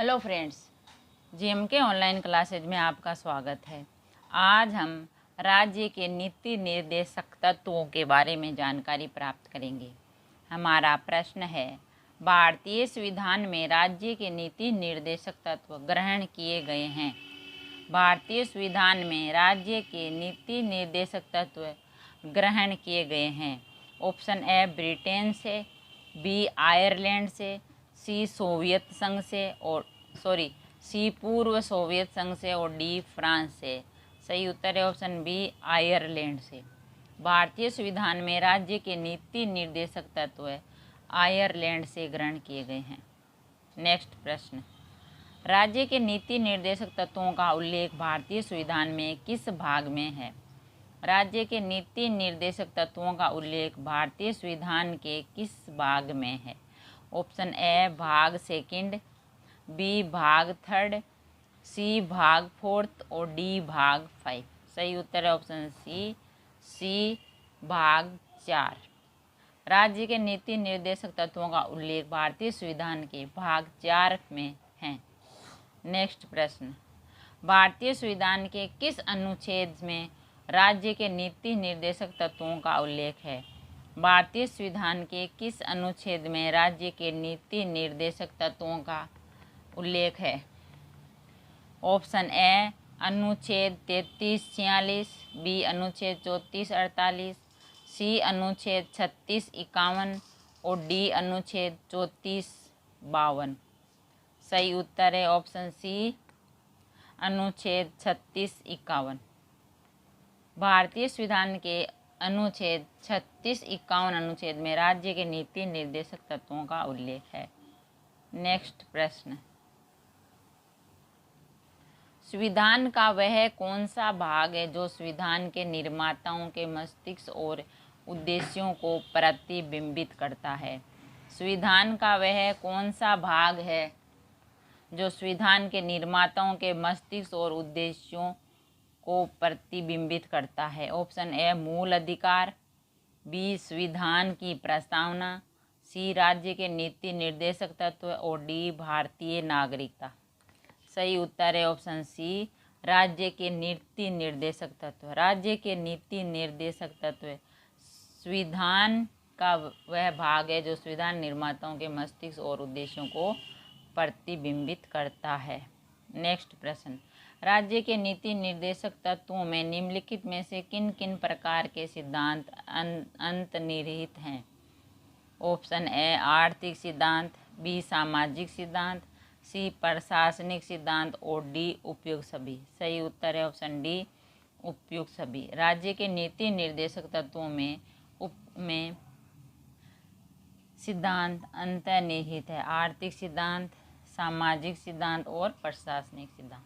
Hello friends, जीएमके online classes में आपका स्वागत है। आज हम राज्य के नीति निर्देशक तत्वों के बारे में जानकारी प्राप्त करेंगे। हमारा प्रश्न है, भारतीय संविधान में राज्य के नीति निर्देशक तत्व ग्रहण किए गए हैं। भारतीय संविधान में राज्य के नीति निर्देशक तत्व ग्रहण किए गए हैं। ऑप्शन ए ब्रिटेन से, बी आयरलैंड से, सी सोवियत संघ से और सी पूर्व सोवियत संघ से और डी फ्रांस से। सही उत्तर है ऑप्शन बी आयरलैंड से। भारतीय संविधान में राज्य के नीति निर्देशक तत्व आयरलैंड से ग्रहण किए गए हैं। नेक्स्ट प्रश्न, राज्य के नीति निर्देशक तत्वों का उल्लेख भारतीय संविधान में किस भाग में है? राज्य के नीति निर्देशक तत्वों का उल्लेख भारतीय संविधान के किस भाग में है? ऑप्शन ए भाग सेकंड, बी भाग थर्ड, सी भाग फोर्थ और डी भाग 5। सही उत्तर है ऑप्शन सी भाग 4। राज्य के नीति निर्देशक तत्वों का उल्लेख भारतीय संविधान के भाग 4 में है। नेक्स्ट प्रश्न, भारतीय संविधान के किस अनुच्छेद में राज्य के नीति निर्देशक तत्वों का उल्लेख है? भारतीय संविधान के किस अनुच्छेद में राज्य के नीति निर्देशक तत्वों का उल्लेख है? ऑप्शन ए अनुच्छेद 3346, बी अनुच्छेद 3448, सी अनुच्छेद 3651 और डी अनुच्छेद 3452। सही उत्तर है ऑप्शन सी अनुच्छेद 3651। भारतीय संविधान के अनुच्छेद 3651 अनुच्छेद में राज्य के नीति निर्देशक तत्वों का उल्लेख है। नेक्स्ट प्रश्न, संविधान का वह कौन सा भाग है जो संविधान के निर्माताओं के मस्तिष्क और उद्देश्यों को प्रतिबिंबित करता है? संविधान का वह कौन सा भाग है जो संविधान के निर्माताओं के मस्तिष्क और उद्देश्यों को प्रतिबिंबित करता है? ऑप्शन ए मूल अधिकार, बी संविधान की प्रस्तावना, सी राज्य के नीति निर्देशक तत्व और डी भारतीय नागरिकता। सही उत्तर है ऑप्शन सी राज्य के नीति निर्देशक तत्व। राज्य के नीति निर्देशक तत्व संविधान का वह भाग है जो संविधान निर्माताओं के मस्तिष्क और उद्देश्यों को प्रतिबिंबित करता है। नेक्स्ट प्रश्न, राज्य के नीति निर्देशक तत्वों में निम्नलिखित में से किन किन प्रकार के सिद्धांत अंतर्निहित हैं? ऑप्शन ए आर्थिक सिद्धांत, बी सामाजिक सिद्धांत, सी प्रशासनिक सिद्धांत और डी उपयुक्त सभी। सही उत्तर है ऑप्शन डी उपयुक्त सभी। राज्य के नीति निर्देशक तत्वों में सिद्धांत अंतर्निहित है, आर्थिक सिद्धांत, सामाजिक सिद्धांत और प्रशासनिक सिद्धांत।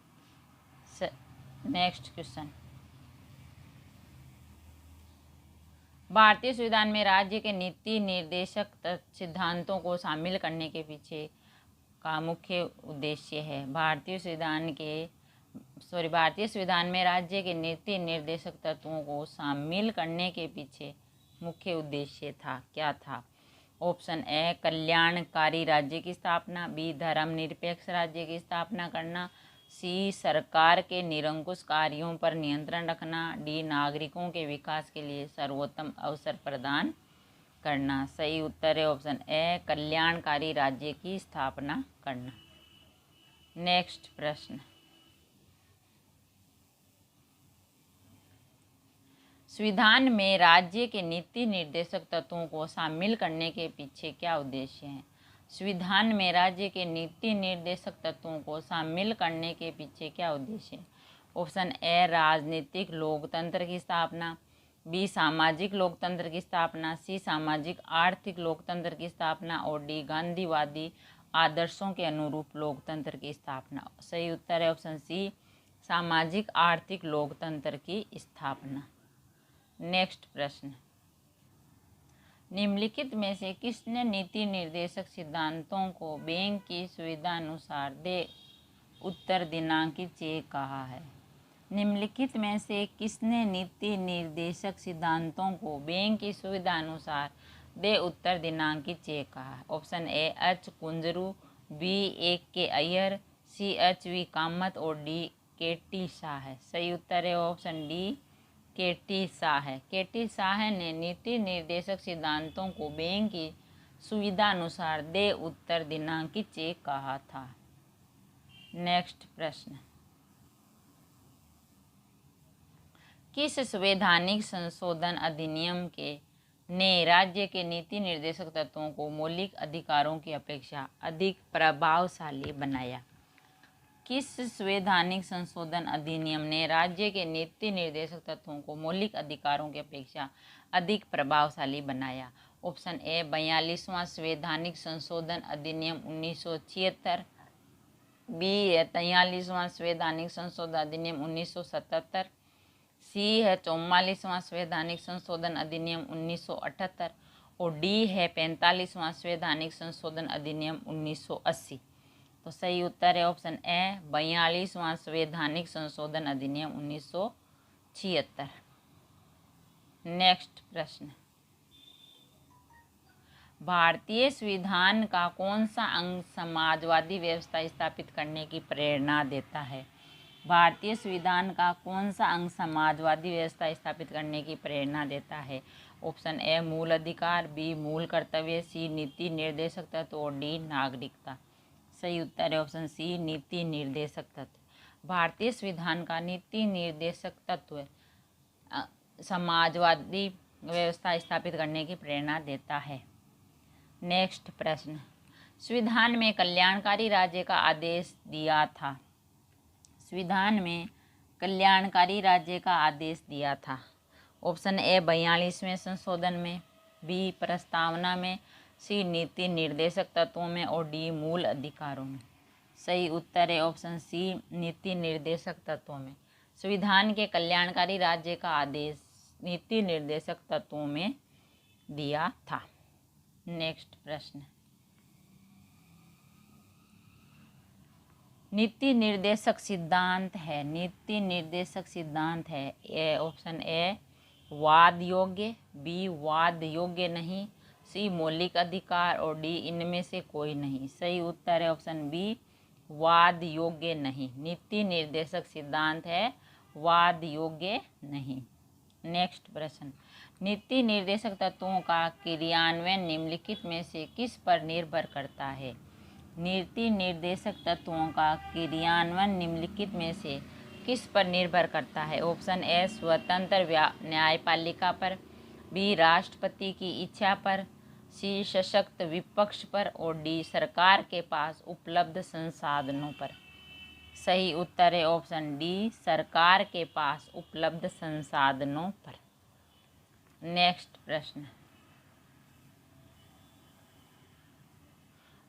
नेक्स्ट क्वेश्चन, भारतीय संविधान में राज्य के नीति निर्देशक सिद्धांतों को शामिल करने के पीछे का मुख्य उद्देश्य है? भारतीय संविधान में राज्य के नीति निर्देशक तत्वों को शामिल करने के पीछे मुख्य उद्देश्य क्या था? ऑप्शन ए कल्याणकारी राज्य की स्थापना, बी धर्मनिरपेक्ष राज्य की स्थापना करना, सी सरकार के निरंकुश कार्यों पर नियंत्रण रखना, डी नागरिकों के विकास के लिए सर्वोत्तम अवसर प्रदान करना। सही उत्तर है ऑप्शन ए कल्याणकारी राज्य की स्थापना करना। नेक्स्ट प्रश्न, संविधान में राज्य के नीति निर्देशक तत्वों को शामिल करने के पीछे क्या उद्देश्य है? संविधान में राज्य के नीति निर्देशक तत्वों को शामिल करने के पीछे क्या उद्देश्य है? ऑप्शन ए राजनीतिक लोकतंत्र की स्थापना, बी सामाजिक लोकतंत्र की स्थापना, सी सामाजिक आर्थिक लोकतंत्र की स्थापना और डी गांधीवादी आदर्शों के अनुरूप लोकतंत्र की स्थापना। सही उत्तर है ऑप्शन सी सामाजिक आर्थिक लोकतंत्र की स्थापना। नेक्स्ट प्रश्न, निम्नलिखित में से किसने नीति निर्देशक सिद्धांतों को बैंक की सुविधा अनुसार दे उत्तर दिनांकित चेक कहा है? निम्नलिखित में से किसने नीति निर्देशक सिद्धांतों को बैंक की सुविधा अनुसार दे उत्तर दिनांकित चेक कहा है? Option A H Kunzru, B AK Iyer, C HV Kamath और डी KT शाह है। सही उत्तर है ऑप्शन डी KT शाह है। KT शाह ने नीति निर्देशक सिद्धांतों को बैंक की सुविधा अनुसार दे उत्तर दिनांकित चेक कहा था। नेक्स्ट प्रश्न, किस संवैधानिक संशोधन अधिनियम के ने राज्य के नीति निर्देशक तत्वों को मौलिक अधिकारों की अपेक्षा अधिक प्रभावशाली बनाया? किस संवैधानिक संशोधन अधिनियम ने राज्य के नीति निर्देशक तत्वों को मौलिक अधिकारों की अपेक्षा अधिक प्रभावशाली बनाया? ऑप्शन ए 42वां संवैधानिक संशोधन अधिनियम 1976, बी है 43वां संवैधानिक संशोधन अधिनियम 1977, सी है 44वां संवैधानिक संशोधन अधिनियम 1978 और डी है 45वां संवैधानिक संशोधन अधिनियम 1980। तो सही उत्तर है ऑप्शन ए 42वां संवैधानिक संशोधन अधिनियम 1976। नेक्स्ट प्रश्न, भारतीय संविधान का कौन सा अंग समाजवादी व्यवस्था स्थापित करने की प्रेरणा देता है? भारतीय संविधान का कौन सा अंग समाजवादी व्यवस्था स्थापित करने की प्रेरणा देता है? ऑप्शन ए मूल अधिकार, बी मूल कर्तव्य, सी नीति निर्देशक तत्व और डी नागरिकता। सही उत्तर है ऑप्शन सी नीति निर्देशक तत्व। भारतीय संविधान का नीति निर्देशक तत्व समाजवादी व्यवस्था स्थापित करने की प्रेरणा देता है। नेक्स्ट प्रश्न, संविधान में कल्याणकारी राज्य का आदेश दिया था? संविधान में कल्याणकारी राज्य का आदेश दिया था। ऑप्शन ए 42वें संशोधन में, बी प्रस्तावना में, सी नीति निर्देशक तत्वों में और डी मूल अधिकारों में। सही उत्तर है ऑप्शन सी नीति निर्देशक तत्वों में। संविधान के कल्याणकारी राज्य का आदेश नीति निर्देशक तत्वों में दिया था। नेक्स्ट प्रश्न, नीति निर्देशक सिद्धांत है, नीति निर्देशक सिद्धांत है ए ऑप्शन ए वाद योग्य, बी वाद योग्य नहीं, सी मौलिक अधिकार और डी इनमें से कोई नहीं। सही उत्तर है ऑप्शन बी वाद योग्य नहीं। नीति निर्देशक सिद्धांत है, वाद योग्य नहीं। नेक्स्ट प्रश्न, नीति निर्देशक तत्वों का क्रियान्वयन निम्नलिखित में से किस पर निर्भर करता है? नीति निर्देशक तत्वों का क्रियान्वयन निम्नलिखित में से किस पर निर्भर करता है? ऑप्शन ए स्वतंत्र न्यायपालिका पर, बी राष्ट्रपति की इच्छा पर, सी सशक्त विपक्ष पर और डी सरकार के पास उपलब्ध संसाधनों पर। सही उत्तर है ऑप्शन डी सरकार के पास उपलब्ध संसाधनों पर। नेक्स्ट प्रश्न,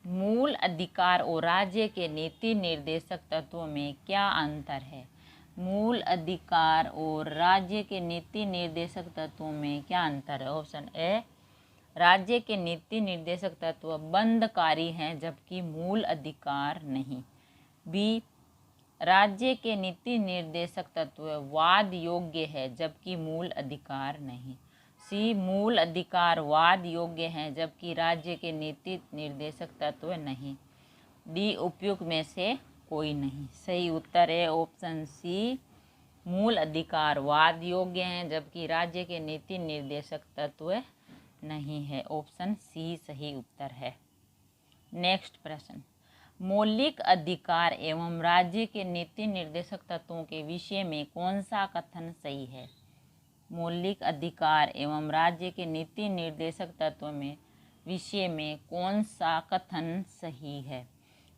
मूल अधिकार और राज्य के नीति निर्देशक तत्वों में क्या अंतर है? मूल अधिकार और राज्य के नीति निर्देशक तत्वों में क्या अंतर है? ऑप्शन ए राज्य के नीति निर्देशक तत्व बंधकारी हैं जबकि मूल अधिकार नहीं, बी राज्य के नीति निर्देशक तत्व वाद योग्य है जबकि मूल अधिकार नहीं, सी मूल अधिकार वाद योग्य हैं जबकि राज्य के नीति निर्देशक तत्व नहीं, डी उपयुक्त में से कोई नहीं। सही उत्तर है ऑप्शन सी मूल अधिकार वाद योग्य हैं जबकि राज्य के नीति निर्देशक तत्व नहीं है। ऑप्शन सी सही उत्तर है। नेक्स्ट प्रश्न, मौलिक अधिकार एवं राज्य के नीति निर्देशक तत्वों के विषय में कौन सा कथन सही है? मौलिक अधिकार एवं राज्य के नीति निर्देशक तत्व में विषय में कौन सा कथन सही है?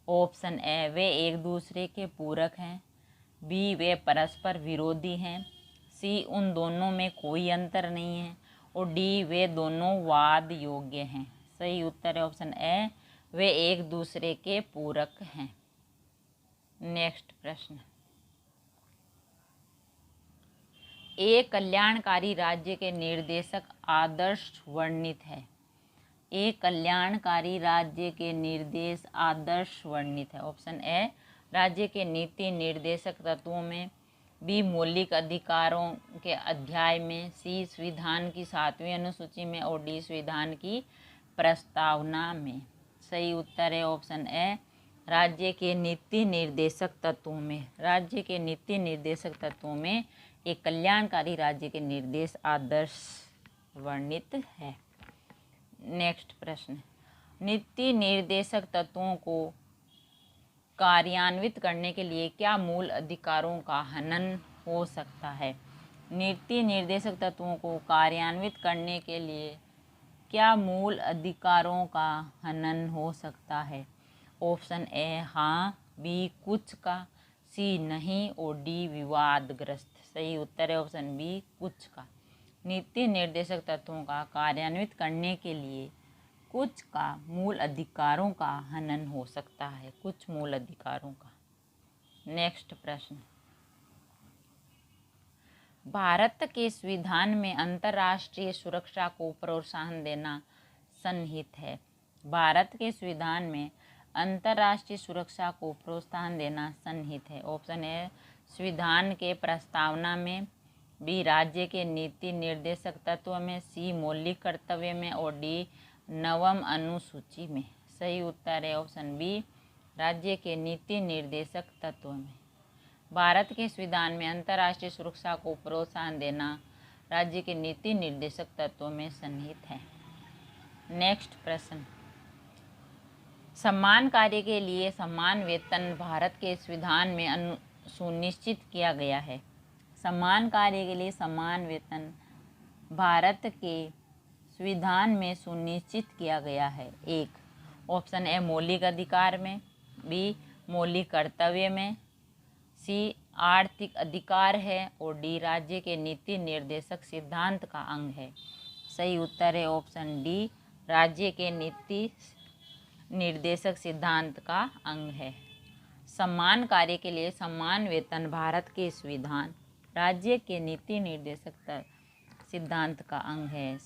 ऑप्शन ए वे एक दूसरे के पूरक हैं, बी वे परस्पर विरोधी हैं, सी उन दोनों में कोई अंतर नहीं है और डी वे दोनों वाद योग्य हैं। सही उत्तर है ऑप्शन ए वे एक दूसरे के पूरक हैं। नेक्स्ट प्रश्न, एक कल्याणकारी राज्य के निर्देशक आदर्श वर्णित है। एक कल्याणकारी राज्य के निर्देश आदर्श वर्णित है। ऑप्शन ए राज्य के नीति निर्देशक तत्वों में, बी मौलिक अधिकारों के अध्याय में, सी संविधान की 7वीं अनुसूची में और डी संविधान की प्रस्तावना में। सही उत्तर है ऑप्शन ए राज्य के नीति निर्देशक तत्वों में, राज्य के नीति निर्देशक तत्वों में एक कल्याणकारी राज्य के निर्देश आदर्श वर्णित है। नेक्स्ट प्रश्न, नीति निर्देशक तत्वों को कार्यान्वित करने के लिए क्या मूल अधिकारों का हनन हो सकता है? नीति निर्देशक तत्वों को कार्यान्वित करने के लिए क्या मूल अधिकारों का हनन हो सकता है? ऑप्शन ए हाँ, बी कुछ का, सी नहीं और डी विवादग्रस्त। सही उत्तर है ऑप्शन बी कुछ का। नीति निर्देशक तत्वों का कार्यान्वित करने के लिए कुछ का मूल अधिकारों का हनन हो सकता है, कुछ मूल अधिकारों का। नेक्स्ट प्रश्न, भारत के संविधान में अंतर्राष्ट्रीय सुरक्षा को प्रोत्साहन देना सन्निहित है। भारत के संविधान में अंतर्राष्ट्रीय सुरक्षा को प्रोत्साहन देना सन्निहित है। ऑप्शन ए संविधान के प्रस्तावना में, बी राज्य के नीति निर्देशक तत्व में, सी मौलिक कर्तव्य में और डी नवम अनुसूची में। सही उत्तर है ऑप्शन बी राज्य के नीति निर्देशक तत्व में। भारत के संविधान में अंतर्राष्ट्रीय सुरक्षा को प्रोत्साहन देना राज्य के नीति निर्देशक तत्वों में सन्निहित है। नेक्स्ट प्रश्न, समान कार्य के लिए समान वेतन भारत के संविधान में सुनिश्चित किया गया है। समान कार्य के लिए समान वेतन भारत के संविधान में सुनिश्चित किया गया है। एक ऑप्शन ए मौलिक अधिकार में, बी मौलिक कर्तव्य में, सी आर्थिक अधिकार है और डी राज्य के नीति निर्देशक सिद्धांत का अंग है। सही उत्तर है ऑप्शन डी राज्य के नीति निर्देशक सिद्धांत का अंग है। समान कार्य के लिए समान वेतन भारत के संविधान राज्य के नीति निर्देशक सिद्धांत का अंग है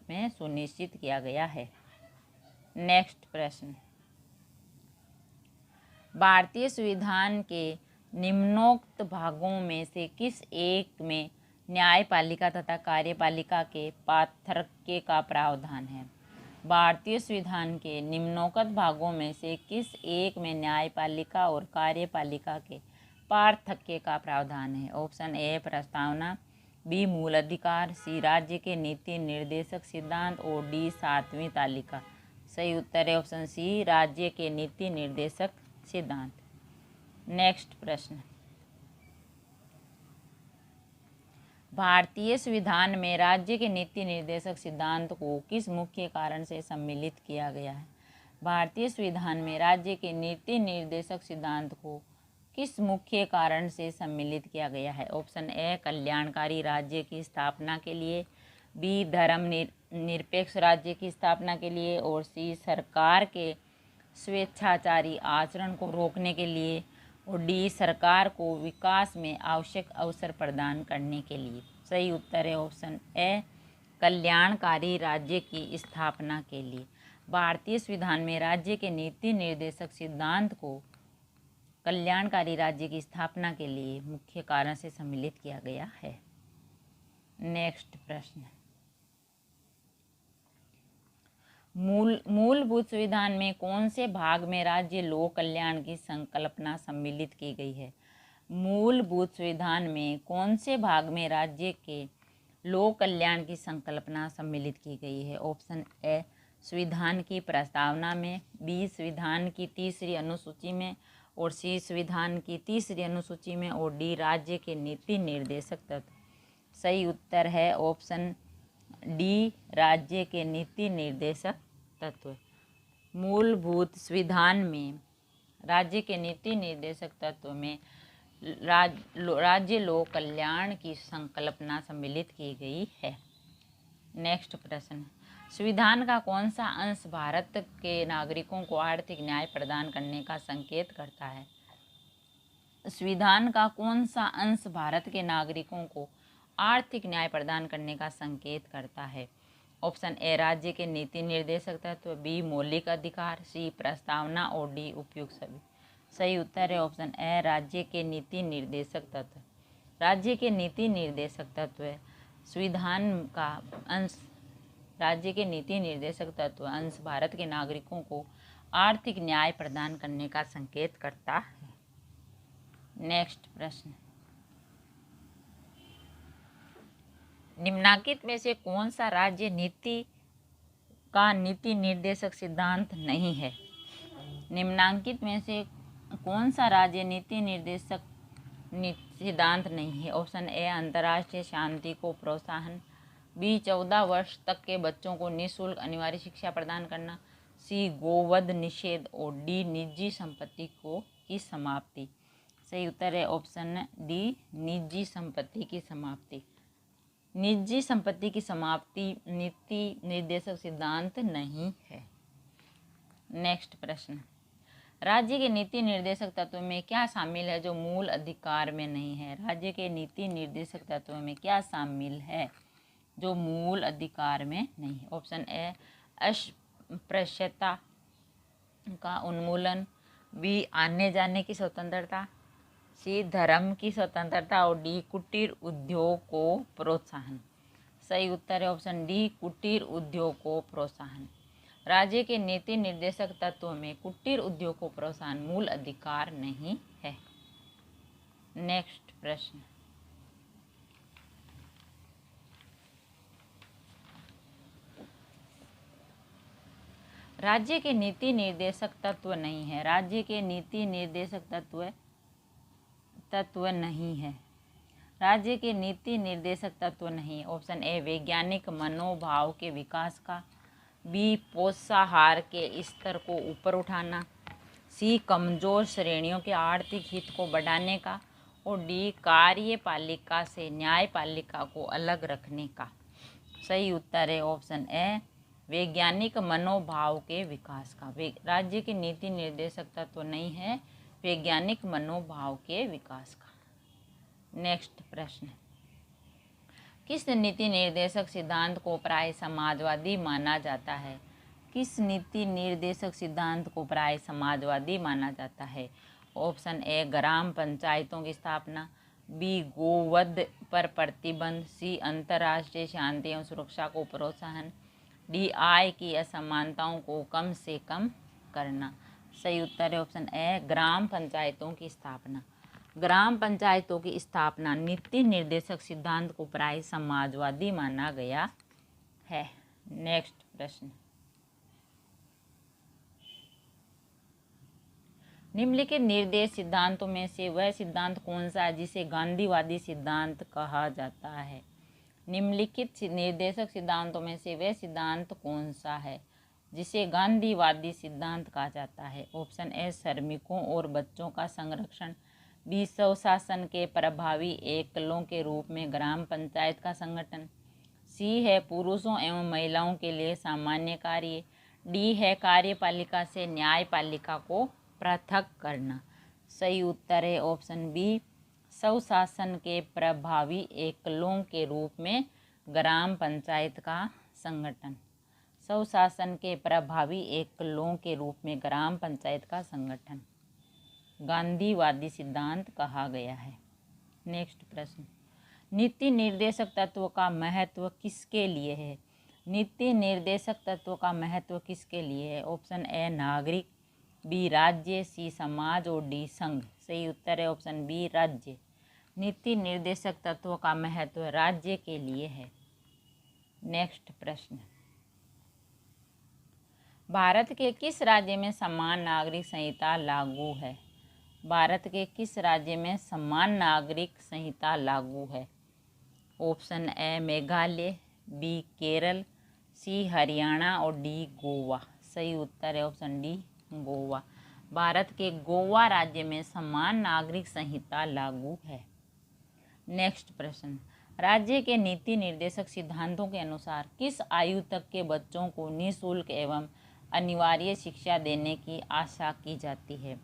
में सुनिश्चित किया गया है। नेक्स्ट प्रश्न, भारतीय संविधान के निम्नोक्त भागों में से किस एक में न्यायपालिका तथा कार्यपालिका के पार्थक्य का प्रावधान है? भारतीय संविधान के निम्नोक्त भागों में से किस एक में न्यायपालिका और कार्यपालिका के पार्थक्य का प्रावधान है? ऑप्शन ए प्रस्तावना, बी मूल अधिकार, सी राज्य के नीति निर्देशक सिद्धांत और डी सातवीं तालिका। सही उत्तर है ऑप्शन सी राज्य के नीति निर्देशक सिद्धांत। नेक्स्ट प्रश्न, भारतीय संविधान में राज्य के नीति निर्देशक सिद्धांत को किस मुख्य कारण से सम्मिलित किया गया है? भारतीय संविधान में राज्य के नीति निर्देशक सिद्धांत को किस मुख्य कारण से सम्मिलित किया गया है? ऑप्शन ए कल्याणकारी राज्य की स्थापना के लिए, बी धर्म निरपेक्ष राज्य की स्थापना के लिए और सी सरकार के स्वेच्छाचारी आचरण को रोकने के लिए और डी सरकार को विकास में आवश्यक अवसर प्रदान करने के लिए। सही उत्तर है ऑप्शन ए कल्याणकारी राज्य की स्थापना के लिए। भारतीय संविधान में राज्य के नीति निर्देशक सिद्धांत को कल्याणकारी राज्य की स्थापना के लिए मुख्य कारण से सम्मिलित किया गया है। नेक्स्ट प्रश्न, मूलभूत संविधान में कौन से भाग में राज्य लोक कल्याण की संकल्पना सम्मिलित की गई है? मूलभूत संविधान में कौन से भाग में राज्य के लोक कल्याण की संकल्पना सम्मिलित की गई है? ऑप्शन ए संविधान की प्रस्तावना में, बी संविधान की तीसरी अनुसूची में और सी संविधान की तीसरी अनुसूची में और डी राज्य के नीति निर्देशक तत्व। सही उत्तर है ऑप्शन डी राज्य के नीति निर्देशक तत्व। मूलभूत संविधान में राज्य के नीति निर्देशक तत्व में राज्य लोक कल्याण की संकल्पना सम्मिलित की गई है। नेक्स्ट प्रश्न, संविधान का कौन सा अंश भारत के नागरिकों को आर्थिक न्याय प्रदान करने का संकेत करता है? संविधान का कौन सा अंश भारत के नागरिकों को आर्थिक न्याय प्रदान करने का संकेत करता है? ऑप्शन ए राज्य के नीति निर्देशक तत्व, बी मौलिक अधिकार, सी प्रस्तावना और डी उपयुक्त सभी। सही उत्तर है ऑप्शन ए राज्य के नीति निर्देशक तत्व। राज्य के नीति निर्देशक तत्व संविधान का अंश, राज्य के नीति निर्देशक तत्व अंश भारत के नागरिकों को आर्थिक न्याय प्रदान करने का संकेत करता है। नेक्स्ट प्रश्न, निम्नलिखित में से कौन सा राज्य नीति का नीति निर्देशक सिद्धांत नहीं है? निम्नलिखित में से कौन सा राज्य नीति निर्देशक सिद्धांत नहीं है? ऑप्शन ए अंतर्राष्ट्रीय शांति को प्रोत्साहन, बी 14 वर्ष तक के बच्चों को निःशुल्क अनिवार्य शिक्षा प्रदान करना, सी गोवध निषेध और डी निजी संपत्ति की समाप्ति। सही उत्तर है ऑप्शन डी निजी संपत्ति की समाप्ति। निजी संपत्ति की समाप्ति नीति निर्देशक सिद्धांत नहीं है। नेक्स्ट प्रश्न, राज्य के नीति निर्देशक तत्व में क्या शामिल है जो मूल अधिकार में नहीं है? राज्य के नीति निर्देशक तत्व में क्या शामिल है जो मूल अधिकार में नहीं है? ऑप्शन ए अस्पृश्यता का उन्मूलन, बी आने जाने की स्वतंत्रता, सी धर्म की स्वतंत्रता और डी कुटीर उद्योग को प्रोत्साहन। सही उत्तर है ऑप्शन डी कुटीर उद्योग को प्रोत्साहन। राज्य के नीति निर्देशक तत्वों में कुटीर उद्योग को प्रोत्साहन मूल अधिकार नहीं है। नेक्स्ट प्रश्न, राज्य के नीति निर्देशक तत्व नहीं है। राज्य के नीति निर्देशक तत्व नहीं है। राज्य के नीति निर्देशक तत्व नहीं। ऑप्शन ए वैज्ञानिक मनोभाव के विकास का, बी पोषाहार के स्तर को ऊपर उठाना, सी कमजोर श्रेणियों के आर्थिक हित को बढ़ाने का और डी कार्यपालिका से न्यायपालिका को अलग रखने का। सही उत्तर है ऑप्शन ए वैज्ञानिक मनोभाव के विकास का। राज्य के नीति निर्देशक तत्व नहीं है वैज्ञानिक मनोभाव के विकास का। नेक्स्ट प्रश्न, किस नीति निर्देशक सिद्धांत को प्राय समाजवादी माना जाता है? किस नीति निर्देशक सिद्धांत को प्राय समाजवादी माना जाता है? ऑप्शन ए ग्राम पंचायतों की स्थापना, बी गोवध पर प्रतिबंध, सी अंतर्राष्ट्रीय शांति एवं सुरक्षा को प्रोत्साहन, डी आय की असमानताओं को कम से कम करना। सही उत्तर है ऑप्शन ए ग्राम पंचायतों की स्थापना। ग्राम पंचायतों की स्थापना नीति निर्देशक सिद्धांत को प्राय समाजवादी माना गया है। नेक्स्ट प्रश्न, निम्नलिखित निर्देश सिद्धांतों में से वह सिद्धांत कौन सा है जिसे गांधीवादी सिद्धांत कहा जाता है? निम्नलिखित निर्देशक सिद्धांतों में से वह सिद्धांत कौन सा है जिसे गांधीवादी सिद्धांत कहा जाता है? ऑप्शन ए श्रमिकों और बच्चों का संरक्षण, बी स्वशासन के प्रभावी एकलों के रूप में ग्राम पंचायत का संगठन, सी है पुरुषों एवं महिलाओं के लिए सामान्य कार्य, डी है कार्यपालिका से न्यायपालिका को पृथक करना। सही उत्तर है ऑप्शन बी स्वशासन के प्रभावी एकलों के रूप में ग्राम पंचायत का संगठन। स्वशासन के प्रभावी एकलों के रूप में ग्राम पंचायत का संगठन गांधीवादी सिद्धांत कहा गया है। नेक्स्ट प्रश्न, नीति निर्देशक तत्व का महत्व किसके लिए है? नीति निर्देशक तत्व का महत्व किसके लिए है? ऑप्शन ए नागरिक, बी राज्य, सी समाज और डी संघ। सही उत्तर है ऑप्शन बी राज्य। नीति निर्देशक तत्व का महत्व राज्य के लिए है। नेक्स्ट प्रश्न, भारत के किस राज्य में समान नागरिक संहिता लागू है? भारत के किस राज्य में समान नागरिक संहिता लागू है? Option A Meghalaya, B Kerala, C Haryana और डी गोवा। सही उत्तर है ऑप्शन डी गोवा। भारत के गोवा राज्य में समान नागरिक संहिता लागू है। नेक्स्ट प्रश्न, राज्य के नीति निर्देशक सिद्धांतों के अनुसार किस आयु तक के बच्चों को निःशुल्क एवं अनिवार्य शिक्षा देने की आशा की जाती है?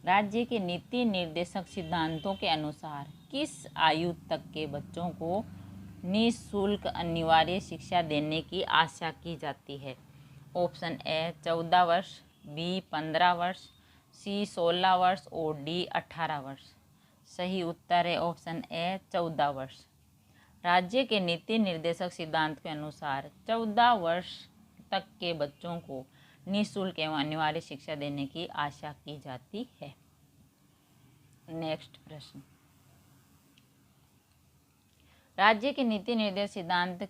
राज्य के नीति निर्देशक सिद्धांतों के अनुसार किस आयु तक के बच्चों को निःशुल्क अनिवार्य शिक्षा देने की आशा की जाती है? ऑप्शन ए 14 वर्ष, बी 15 वर्ष, सी 16 वर्ष और डी 18 वर्ष। सही उत्तर है ऑप्शन ए 14 वर्ष। राज्य के नीति निर्देशक सिद्धांत के अनुसार 14 वर्ष तक के बच्चों को निःशुल्क एवं अनिवार्य शिक्षा देने की आशा की जाती है। नेक्स्ट प्रश्न, राज्य के नीति निर्देश सिद्धांत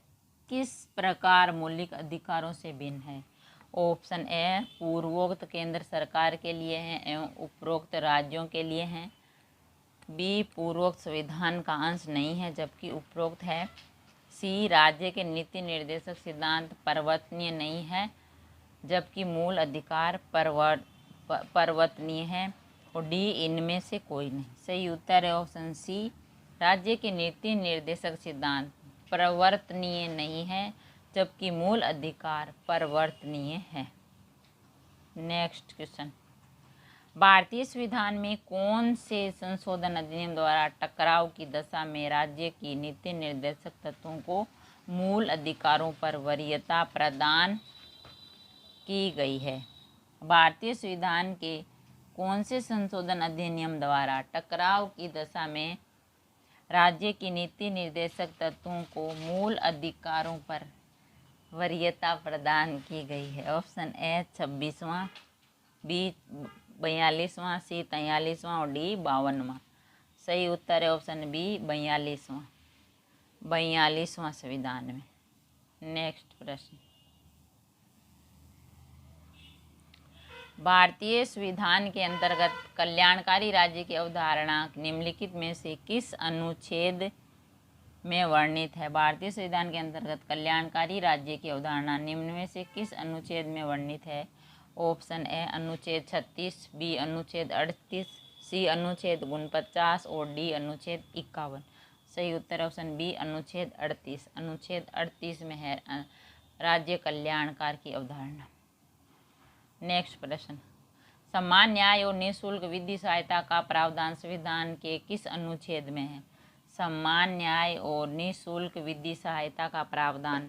किस प्रकार मौलिक अधिकारों से भिन्न है? ऑप्शन ए पूर्वोक्त केंद्र सरकार के लिए हैं एवं उपरोक्त राज्यों के लिए हैं। बी पूर्वोक्त संविधान का अंश नहीं है जबकि उपरोक्त है। सी राज्य के नीति निर्देशक सिद्धांत परिवर्तनीय नहीं है जबकि मूल अधिकार परिवर्तनीय है। और डी इनमें से कोई नहीं। सही उत्तर है ऑप्शन सी, राज्य के नीति निर्देशक सिद्धांत परिवर्तनीय नहीं है जबकि मूल अधिकार परिवर्तनीय है। नेक्स्ट क्वेश्चन, भारतीय संविधान में कौन से संशोधन अधिनियम द्वारा टकराव की दशा में राज्य की नीति निर्देशक तत्वों को मूल अधिकारों पर वरीयता प्रदान की गई है? भारतीय संविधान के कौन से संशोधन अधिनियम द्वारा टकराव की दशा में राज्य की नीति निर्देशक तत्वों को मूल अधिकारों पर वरीयता प्रदान की गई है? ऑप्शन ए 26वां, बी 42वां, सी 43वां और डी 52वां। सही उत्तर है ऑप्शन बी 42वां संविधान में। नेक्स्ट प्रश्न, भारतीय संविधान के अंतर्गत कल्याणकारी राज्य की अवधारणा निम्नलिखित में से किस अनुच्छेद में वर्णित है? भारतीय संविधान के अंतर्गत कल्याणकारी राज्य की अवधारणा निम्न में से किस अनुच्छेद में वर्णित है? ऑप्शन ए अनुच्छेद 36, बी अनुच्छेद 38, सी अनुच्छेद 49 और डी अनुच्छेद 51। सही उत्तर ऑप्शन बी अनुच्छेद 38। अनुच्छेद 38 में है राज्य कल्याणकार की अवधारणा। नेक्स्ट प्रश्न, समान न्याय और निःशुल्क विधि सहायता का प्रावधान संविधान के किस अनुच्छेद में है? समान न्याय और निःशुल्क विधि सहायता का प्रावधान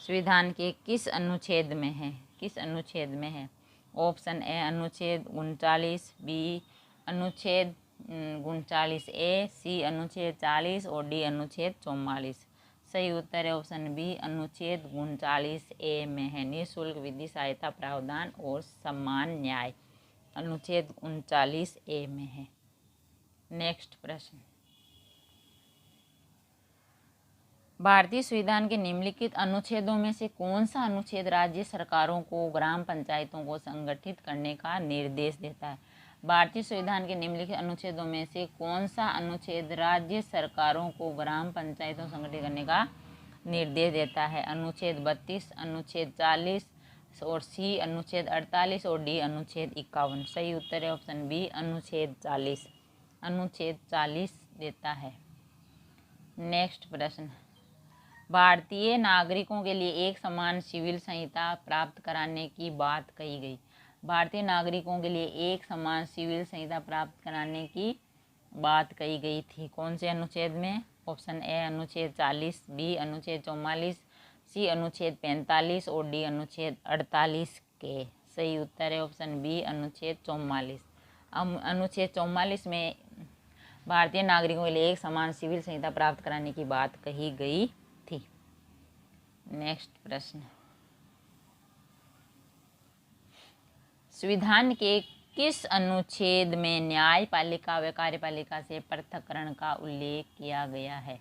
संविधान के किस अनुच्छेद में है? किस अनुच्छेद में है? ऑप्शन ए अनुच्छेद 39, बी अनुच्छेद 39 ए, सी अनुच्छेद 40 और डी अनुच्छेद 44। सही उत्तर है ऑप्शन बी अनुच्छेद 39 ए में है निःशुल्क विधि सहायता प्रावधान और समान न्याय अनुच्छेद 39 ए में है। नेक्स्ट प्रश्न, भारतीय संविधान के निम्नलिखित अनुच्छेदों में से कौन सा अनुच्छेद राज्य सरकारों को ग्राम पंचायतों को संगठित करने का निर्देश देता है? भारतीय संविधान के निम्नलिखित अनुच्छेदों में से कौन सा अनुच्छेद राज्य सरकारों को ग्राम पंचायतों संगठित करने का निर्देश देता है? अनुच्छेद 32, अनुच्छेद 40 और सी अनुच्छेद 48 और डी अनुच्छेद 51। सही उत्तर है ऑप्शन बी अनुच्छेद 40। अनुच्छेद 40 देता है। नेक्स्ट प्रश्न, भारतीय नागरिकों के लिए एक समान सिविल संहिता प्राप्त कराने की बात कही गई। भारतीय नागरिकों के लिए एक समान सिविल संहिता प्राप्त कराने की बात कही गई थी। कौन से अनुच्छेद में? ऑप्शन ए अनुच्छेद 40, बी अनुच्छेद 44, सी अनुच्छेद 45 और डी अनुच्छेद 48 के। सही उत्तर है ऑप्शन बी अनुच्छेद 44। अनुच्छेद 44 में भारतीय नागरिकों के लिए एक समान सिविल संहिता प्राप्त कराने की बात कही गई थी। नेक्स्ट प्रश्न, संविधान के किस अनुच्छेद में न्यायपालिका व कार्यपालिका से पृथक्करण का उल्लेख किया गया है?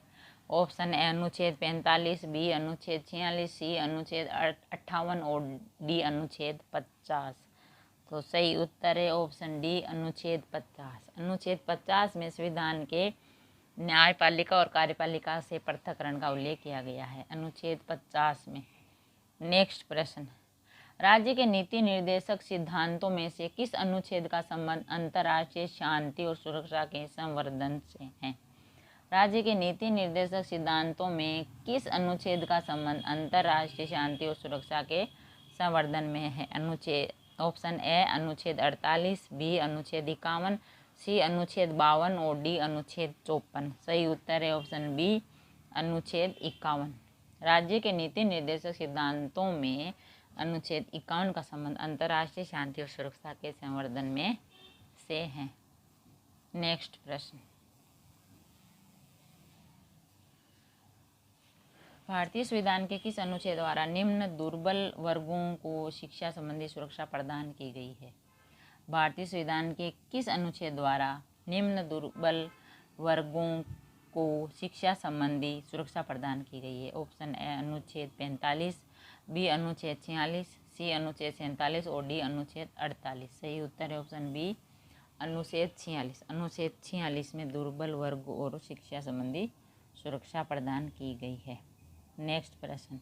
ऑप्शन ए अनुच्छेद 45, बी अनुच्छेद 46, सी अनुच्छेद 58 और डी अनुच्छेद 50। तो सही उत्तर है ऑप्शन डी अनुच्छेद 50। अनुच्छेद 50 में संविधान के न्यायपालिका और कार्यपालिका से पृथक्करण का उल्लेख किया गया है, अनुच्छेद 50 में। नेक्स्ट प्रश्न, राज्य के नीति निर्देशक सिद्धांतों में से किस अनुच्छेद का संबंध अंतर्राष्ट्रीय शांति और सुरक्षा के संवर्धन से है? राज्य के नीति निर्देशक सिद्धांतों में किस अनुच्छेद का संबंध अंतर्राष्ट्रीय शांति और सुरक्षा के संवर्धन में है? अनुच्छेद ऑप्शन ए अनुच्छेद 48, बी अनुच्छेद 51, सी अनुच्छेद 52 और डी अनुच्छेद 54। सही उत्तर है ऑप्शन बी अनुच्छेद 51। राज्य के नीति निर्देशक सिद्धांतों में अनुच्छेद 51 का संबंध अंतर्राष्ट्रीय शांति और सुरक्षा के संवर्धन में से है। नेक्स्ट प्रश्न, भारतीय संविधान के किस अनुच्छेद द्वारा निम्न दुर्बल वर्गों को शिक्षा संबंधी सुरक्षा प्रदान की गई है? भारतीय संविधान के किस अनुच्छेद द्वारा निम्न दुर्बल वर्गों को शिक्षा संबंधी सुरक्षा प्रदान की गई है? ऑप्शन ए अनुच्छेद 45, बी अनुच्छेद 46, सी अनुच्छेद 47 और डी अनुच्छेद 48। सही उत्तर है ऑप्शन बी अनुच्छेद 46। अनुच्छेद 46 में दुर्बल वर्ग और शिक्षा संबंधी सुरक्षा प्रदान की गई है। नेक्स्ट प्रश्न,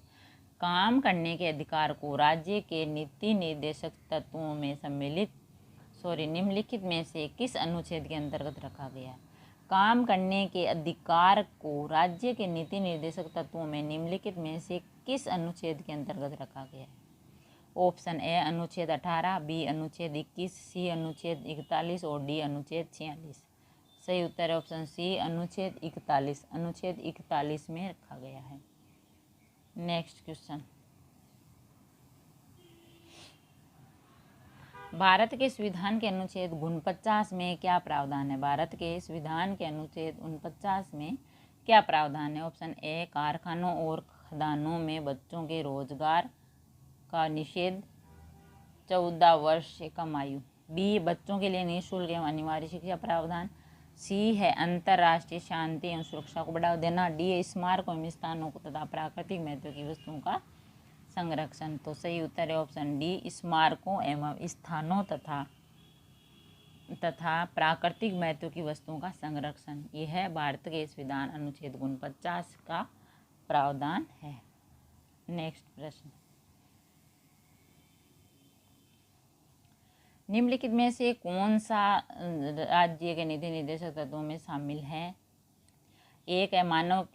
काम करने के अधिकार को राज्य के नीति निर्देशक तत्वों में निम्नलिखित में से किस अनुच्छेद के अंतर्गत रखा गया है? काम करने के अधिकार को राज्य के नीति निर्देशक तत्वों में निम्नलिखित में से किस अनुच्छेद के अंतर्गत रखा गया है? ऑप्शन ए अनुच्छेद 18, बी अनुच्छेद 21, सी अनुच्छेद 41 और डी अनुच्छेद 46। सही उत्तर है ऑप्शन सी अनुच्छेद 41। अनुच्छेद 41 में रखा गया है। नेक्स्ट क्वेश्चन, भारत के संविधान के अनुच्छेद 49 में क्या प्रावधान है? भारत के संविधान के अनुच्छेद 49 में क्या प्रावधान है? ऑप्शन ए कारखानों और खदानों में बच्चों के रोजगार का निषेध, 14 वर्ष से कम आयु, बी बच्चों के लिए निःशुल्क एवं अनिवार्य शिक्षा प्रावधान, सी है अंतर्राष्ट्रीय शांति एवं सुरक्षा को बढ़ावा देना, डी स्मारकों एवं स्थानों को तथा प्राकृतिक महत्व की वस्तुओं का संरक्षण। तो सही उत्तर है ऑप्शन डी स्मारकों एवं स्थानों तथा प्राकृतिक महत्व की वस्तुओं का संरक्षण। यह है भारत के संविधान अनुच्छेद 49 का प्रावधान है। नेक्स्ट प्रश्न, निम्नलिखित में से कौन सा राज्य के नीति निर्देशक तत्वों में शामिल है? एक है मानव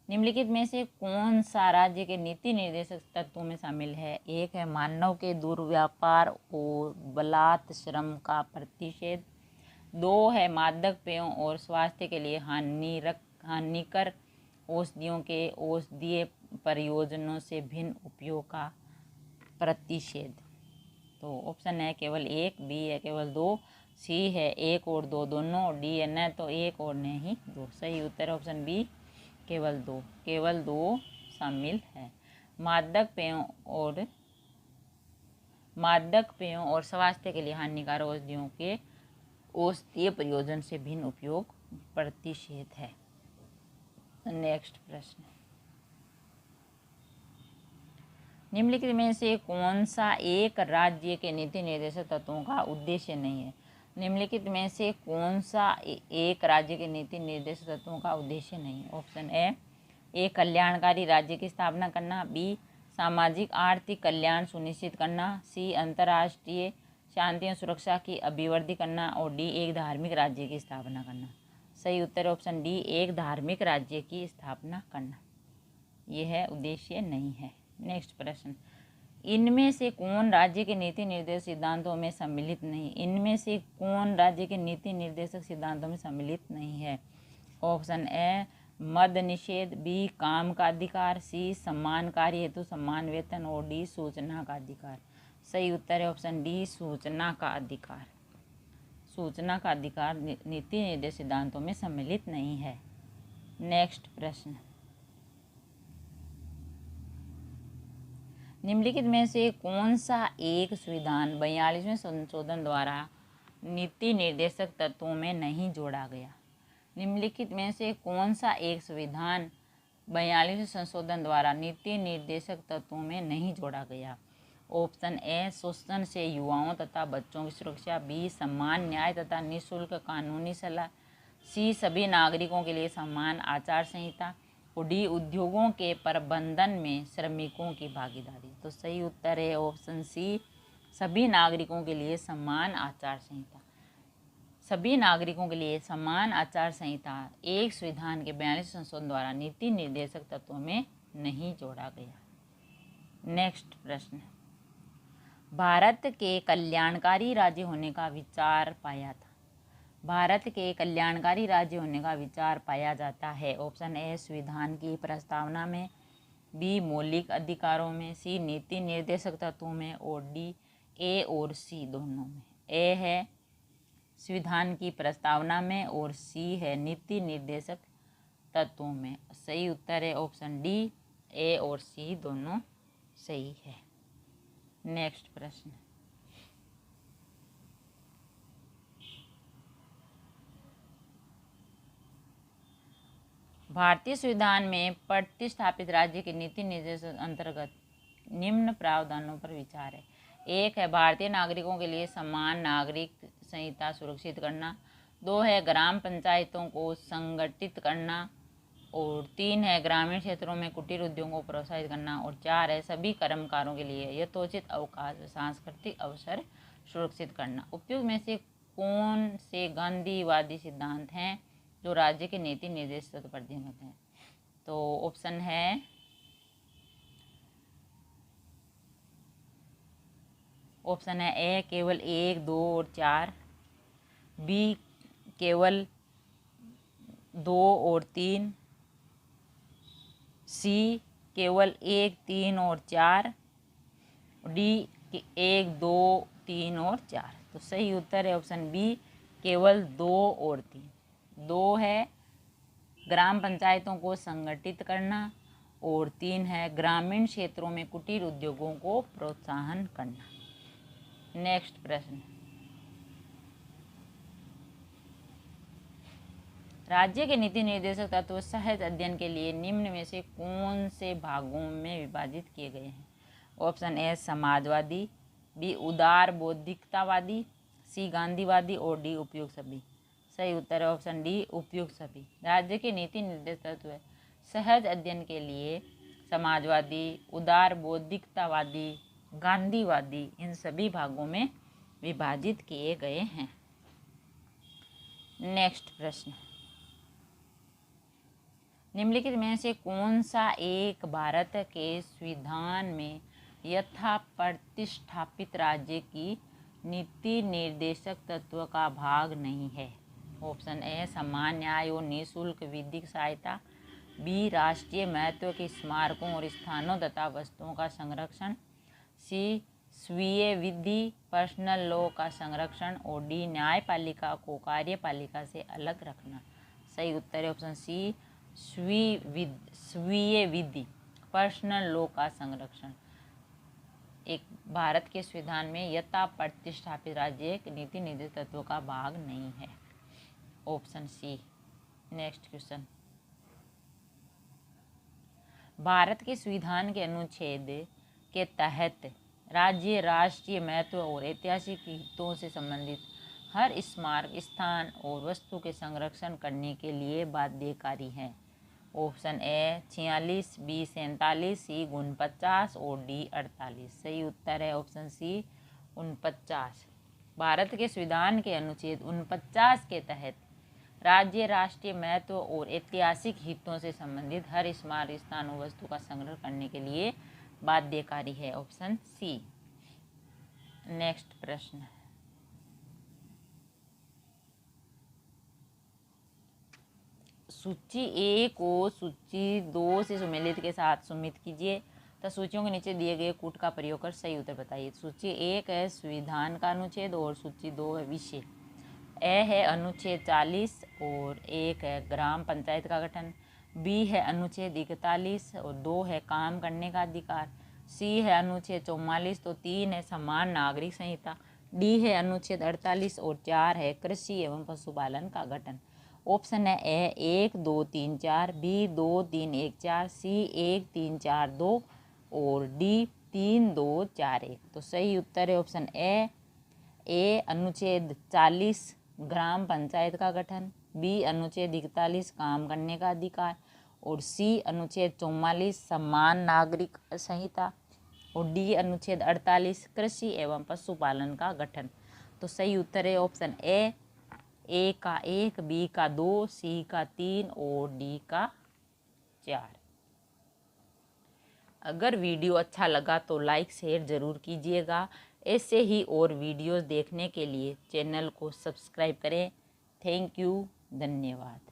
निम्नलिखित में से कौन सा राज्य के नीति निर्देशक तत्वों में शामिल है? एक है मानव के दुर्व्यापार और बलात्श्रम का प्रतिषेध, दो है मादक पेयों और स्वास्थ्य के लिए हानिकर औषधियों के औषधीय प्रयोजनों से भिन्न उपयोग का प्रतिषेध। तो ऑप्शन है केवल एक, बी है केवल दो, सी है एक और दो दोनों, डी है न तो एक और न ही दो। सही उत्तर ऑप्शन बी केवल दो शामिल है। मादक पेयों और स्वास्थ्य के लिए हानिकारक औषधियों के औषधीय प्रयोजन से भिन्न उपयोग प्रतिषेध है। नेक्स्ट प्रश्न, निम्नलिखित में से कौन सा एक राज्य के नीति निर्देशक तत्वों का उद्देश्य नहीं है? निम्नलिखित में से कौन सा एक राज्य के नीति निर्देशक तत्वों का उद्देश्य नहीं है? ऑप्शन ए कल्याणकारी राज्य की स्थापना करना, बी सामाजिक आर्थिक कल्याण सुनिश्चित करना, सी अंतर्राष्ट्रीय शांति और सुरक्षा की अभिवृद्धि करना और डी एक धार्मिक राज्य की स्थापना करना। सही उत्तर ऑप्शन डी एक धार्मिक राज्य की स्थापना करना। यह उद्देश्य नहीं है। नेक्स्ट प्रश्न, इनमें से कौन राज्य के नीति निर्देशक सिद्धांतों में सम्मिलित नहीं? इनमें से कौन राज्य के नीति निर्देशक सिद्धांतों में सम्मिलित नहीं है? ऑप्शन ए मद निषेध, बी काम का अधिकार, सी समान कार्य हेतु समान वेतन और डी सूचना का अधिकार। सही उत्तर है ऑप्शन डी सूचना का अधिकार। सूचना का अधिकार नीति निर्देशक सिद्धांतों में सम्मिलित नहीं है। नेक्स्ट प्रश्न, निम्नलिखित में से कौन सा एक संविधान 42वें संशोधन द्वारा नीति निर्देशक तत्वों में नहीं जोड़ा गया? निम्नलिखित में से कौन सा एक संविधान 42वें संशोधन द्वारा नीति निर्देशक तत्वों में नहीं जोड़ा गया? ऑप्शन ए शोषण से युवाओं तथा बच्चों की सुरक्षा, बी समान न्याय तथा निःशुल्क कानूनी सलाह, सी सभी नागरिकों के लिए समान आचार संहिता और डी उद्योगों के प्रबंधन में श्रमिकों की भागीदारी। तो सही उत्तर है ऑप्शन सी सभी नागरिकों के लिए समान आचार संहिता। सभी नागरिकों के लिए समान आचार संहिता एक संविधान के 42 संशोधन द्वारा नीति निर्देशक तत्वों में नहीं जोड़ा गया। नेक्स्ट प्रश्न, भारत के कल्याणकारी राज्य होने का विचार पाया था? भारत के कल्याणकारी राज्य होने का विचार पाया जाता है। ऑप्शन ए संविधान की प्रस्तावना में, बी मौलिक अधिकारों में, सी नीति निर्देशक तत्वों में और डी ए और सी दोनों में। ए है संविधान की प्रस्तावना में और सी है नीति निर्देशक तत्वों में। सही उत्तर है ऑप्शन डी, ए और सी दोनों सही है। नेक्स्ट प्रश्न, भारतीय संविधान में प्रतिस्थापित राज्य के नीति निर्देश अंतर्गत निम्न प्रावधानों पर विचार है। एक है भारतीय नागरिकों के लिए समान नागरिक संहिता सुरक्षित करना, 2 है ग्राम पंचायतों को संगठित करना, और 3 है ग्रामीण क्षेत्रों में कुटीर उद्योगों को प्रोत्साहित करना, और 4 है सभी कर्मकारों के लिए यथोचित अवकाश व सांस्कृतिक अवसर सुरक्षित करना। उपयुक्त में से कौन से गांधीवादी सिद्धांत हैं जो राज्य के नीति निर्देश पर ध्यान हैं? तो ऑप्शन है ए केवल 1, 2 और 4, बी केवल 2 और 3, सी केवल 1, 3 और 4, डी 1, 2, 3 और 4। तो सही उत्तर है ऑप्शन बी, केवल 2 और 3। 2 है ग्राम पंचायतों को संगठित करना, और 3 है ग्रामीण क्षेत्रों में कुटीर उद्योगों को प्रोत्साहन करना। नेक्स्ट प्रश्न, राज्य के नीति निर्देशक तत्व सहज अध्ययन के लिए निम्न में से कौन से भागों में विभाजित किए गए हैं? ऑप्शन ए समाजवादी, बी उदार बौद्धिकतावादी, सी गांधीवादी, और डी उपयुक्त सभी। सही उत्तर है ऑप्शन डी, उपयुक्त सभी। राज्य के नीति निर्देशक तत्व सहज अध्ययन के लिए समाजवादी, उदार बौद्धिकतावादी, गांधीवादी, इन सभी भागों में विभाजित किए गए हैं। नेक्स्ट प्रश्न, निम्नलिखित में से कौन सा एक भारत के संविधान में यथा प्रतिष्ठापित राज्य की नीति निर्देशक तत्व का भाग नहीं है? ऑप्शन ए समान न्याय और निःशुल्क विधिक सहायता, बी राष्ट्रीय महत्व के स्मारकों और स्थानों तथा वस्तुओं का संरक्षण, सी स्वीय विधि पर्सनल लॉ का संरक्षण, और डी न्यायपालिका को कार्यपालिका से अलग रखना। सही उत्तर है ऑप्शन सी स्वीय विधि पर्सनल लॉ का संरक्षण एक भारत के संविधान में यथा प्रतिष्ठापित राज्य के नीति निर्देशक तत्वों का भाग नहीं है। Option C. Next question, Bharat के संविधान के अनुच्छेद के तहत राज्य राष्ट्रीय महत्व और ऐतिहासिक हितों से संबंधित हर स्मारक स्थान और वस्तु के संरक्षण करने के लिए बाध्यकारी है। ऑप्शन ए 46, बी 47, सी 49 और डी 48। सही उत्तर है ऑप्शन सी 49। भारत के संविधान के अनुच्छेद 49 के तहत राज्य राष्ट्रीय महत्व और ऐतिहासिक हितों से संबंधित हर स्मारक स्थान और वस्तु का संग्रह करने के लिए बाध्यकारी है। Option C. नेक्स्ट प्रश्न, सूची ए को सूची 2 से सुमेलित के साथ सुमित कीजिए तथा सूचियों के नीचे दिए गए कूट का प्रयोग कर सही उत्तर बताइए। सूची 1 है संविधान का अनुच्छेद और सूची 2 है विषय। ए है अनुच्छेद 40 और 1 है ग्राम पंचायत का गठन। बी है अनुच्छेद 41 और 2 है काम करने का अधिकार। सी है अनुच्छेद 44 तो 3 है समान नागरिक संहिता। डी है अनुच्छेद 48 और 4 है कृषि एवं पशुपालन का गठन। ऑप्शन है ए 1 2 3 4, बी 2 3 1 4, सी 1 3 4 2 और डी 3 2 4 1। तो सही उत्तर है ऑप्शन ए अनुच्छेद 40 ग्राम पंचायत का गठन, बी अनुच्छेद 41 काम करने का अधिकार और सी अनुच्छेद 44 समान नागरिक संहिता और डी अनुच्छेद 48 कृषि एवं पशुपालन का गठन। तो सही उत्तर है ऑप्शन ए का 1, बी का 2, सी का 3 और डी का 4। अगर वीडियो अच्छा लगा तो लाइक शेयर ज़रूर कीजिएगा। ऐसे ही और वीडियोस देखने के लिए चैनल को सब्सक्राइब करें। थैंक यू, धन्यवाद।